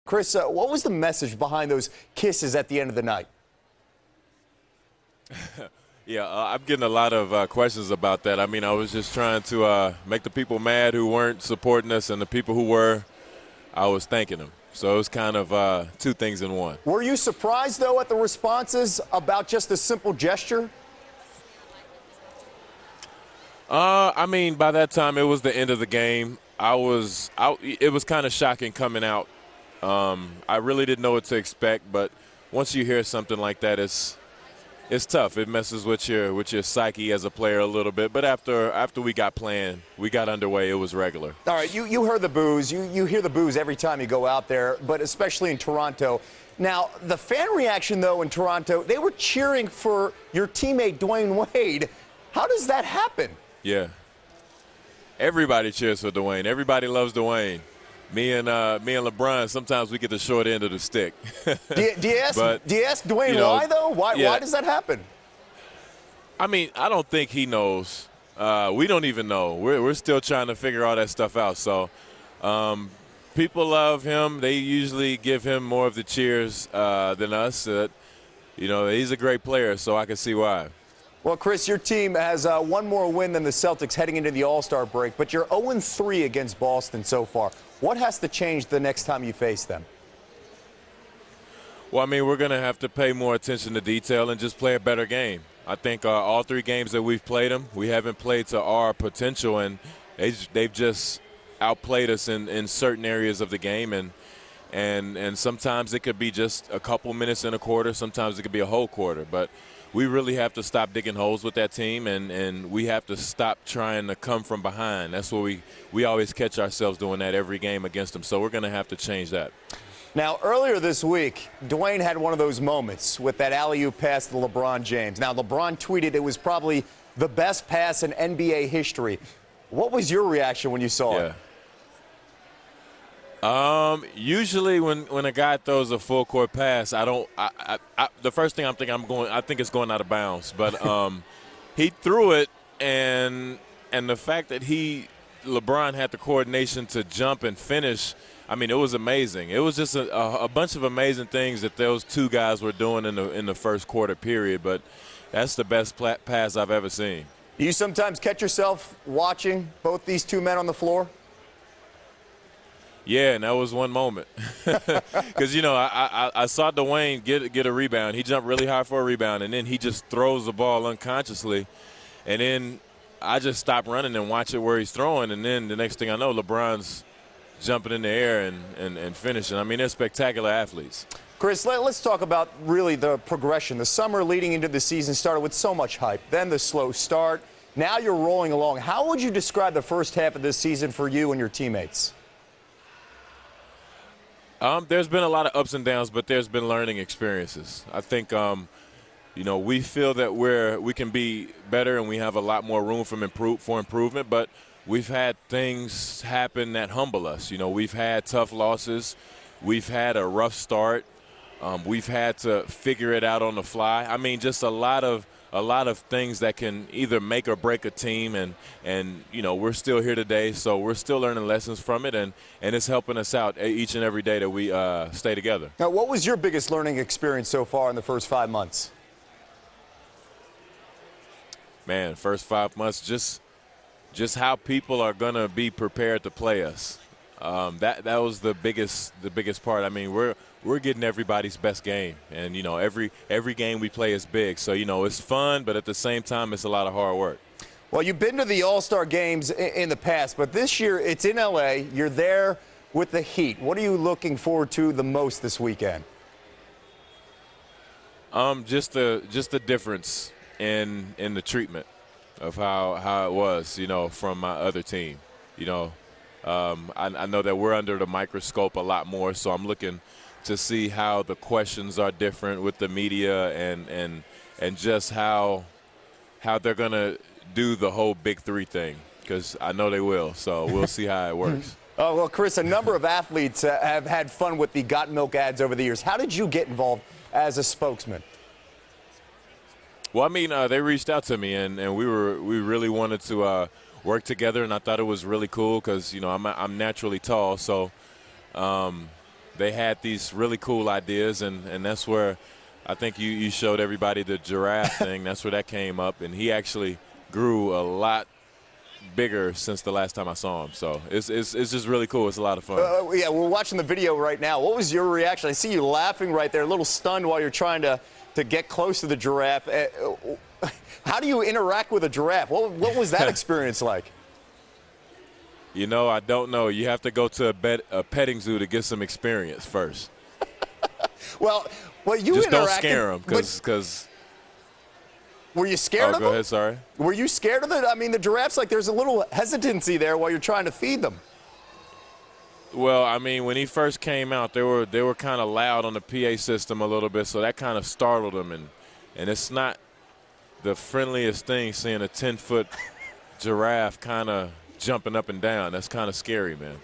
Chris, what was the message behind those kisses at the end of the night? Yeah, I'm getting a lot of questions about that. I mean, I was just trying to make the people mad who weren't supporting us, and the people who were, I was thanking them. So it was kind of two things in one. Were you surprised, though, at the responses about just a simple gesture? I mean, by that time, it was the end of the game. It was kind of shocking coming out. I really didn't know what to expect, but once you hear something like that, it's tough. It messes with your psyche as a player a little bit. But after we got underway, it was regular. All right, you heard the boos. You hear the boos every time you go out there, but especially in Toronto. Now, the fan reaction, though, in Toronto, they were cheering for your teammate Dwayne Wade. How does that happen? Yeah. Everybody cheers for Dwayne. Everybody loves Dwayne. Me and LeBron, sometimes we get the short end of the stick. do you ask Dwayne why, though? Why does that happen? I mean, I don't think he knows. We don't even know. We're still trying to figure all that stuff out. So people love him. They usually give him more of the cheers than us. He's a great player, so I can see why. Well, Chris, your team has one more win than the Celtics heading into the All-Star break, but you're 0-3 against Boston so far. What has to change the next time you face them? Well, I mean, we're going to have to pay more attention to detail and just play a better game. I think all three games that we've played them, we haven't played to our potential, and they've just outplayed us in certain areas of the game. And sometimes it could be just a couple minutes in a quarter. Sometimes it could be a whole quarter. But we really have to stop digging holes with that team, and we have to stop trying to come from behind. That's what we always catch ourselves doing that every game against them. So we're going to have to change that. Now, earlier this week, Dwayne had one of those moments with that alley-oop pass to LeBron James. Now, LeBron tweeted it was probably the best pass in NBA history. What was your reaction when you saw it? Usually when a guy throws a full court pass, the first thing I think it's going out of bounds. But he threw it, and the fact that LeBron had the coordination to jump and finish, I mean, it was amazing. It was just a bunch of amazing things that those two guys were doing in the first quarter period. But that's the best pass I've ever seen. Do you sometimes catch yourself watching both these two men on the floor? Yeah, and that was one moment. Because, I saw Dwayne get a rebound. He jumped really high for a rebound, and then he just throws the ball unconsciously. And then I just stop running and watch it where he's throwing, and then the next thing I know, LeBron's jumping in the air and finishing. I mean, they're spectacular athletes. Chris, let's talk about really the progression. The summer leading into the season started with so much hype, then the slow start. Now you're rolling along. How would you describe the first half of this season for you and your teammates? There's been a lot of ups and downs, but there's been learning experiences. I think, we feel that we can be better and we have a lot more room for improvement, but we've had things happen that humble us. We've had tough losses. We've had a rough start. We've had to figure it out on the fly. I mean, just a lot of things that can either make or break a team, and we're still here today, so we're still learning lessons from it, and it's helping us out each and every day that we stay together. Now, what was your biggest learning experience so far in the first 5 months? Man, first 5 months, just how people are going to be prepared to play us. That was the biggest part. I mean, we're getting everybody's best game, and every game we play is big. So it's fun, but at the same time, it's a lot of hard work. Well, you've been to the All-Star games in the past, but this year it's in L.A. You're there with the Heat. What are you looking forward to the most this weekend? Just the difference in the treatment of how it was, from my other team. I know that we're under the microscope a lot more, so I'm looking to see how the questions are different with the media and just how they're going to do the whole Big Three thing, because I know they will. So we'll see how it works. Oh, well, Chris, a number of athletes have had fun with the Got Milk ads over the years. How did you get involved as a spokesman? Well, I mean, they reached out to me, and we really wanted to work together, and I thought it was really cool because I'm naturally tall, so they had these really cool ideas, and that's where I think you showed everybody the giraffe thing. That's where that came up, and he actually grew a lot bigger since the last time I saw him. So it's just really cool. It's a lot of fun. Yeah, we're watching the video right now. What was your reaction? I see you laughing right there, a little stunned while you're trying to get close to the giraffe. How do you interact with a giraffe? What was that experience like? You know, I don't know. You have to go to a petting zoo to get some experience first. well, you just interacted. Don't scare them, because. Were you scared of them? Go ahead, sorry. Were you scared of it? I mean, the giraffes, like, there's a little hesitancy there while you're trying to feed them. Well, I mean, when he first came out, they were kind of loud on the PA system a little bit, so that kind of startled him. And it's not the friendliest thing seeing a 10-foot giraffe kind of jumping up and down. That's kind of scary, man.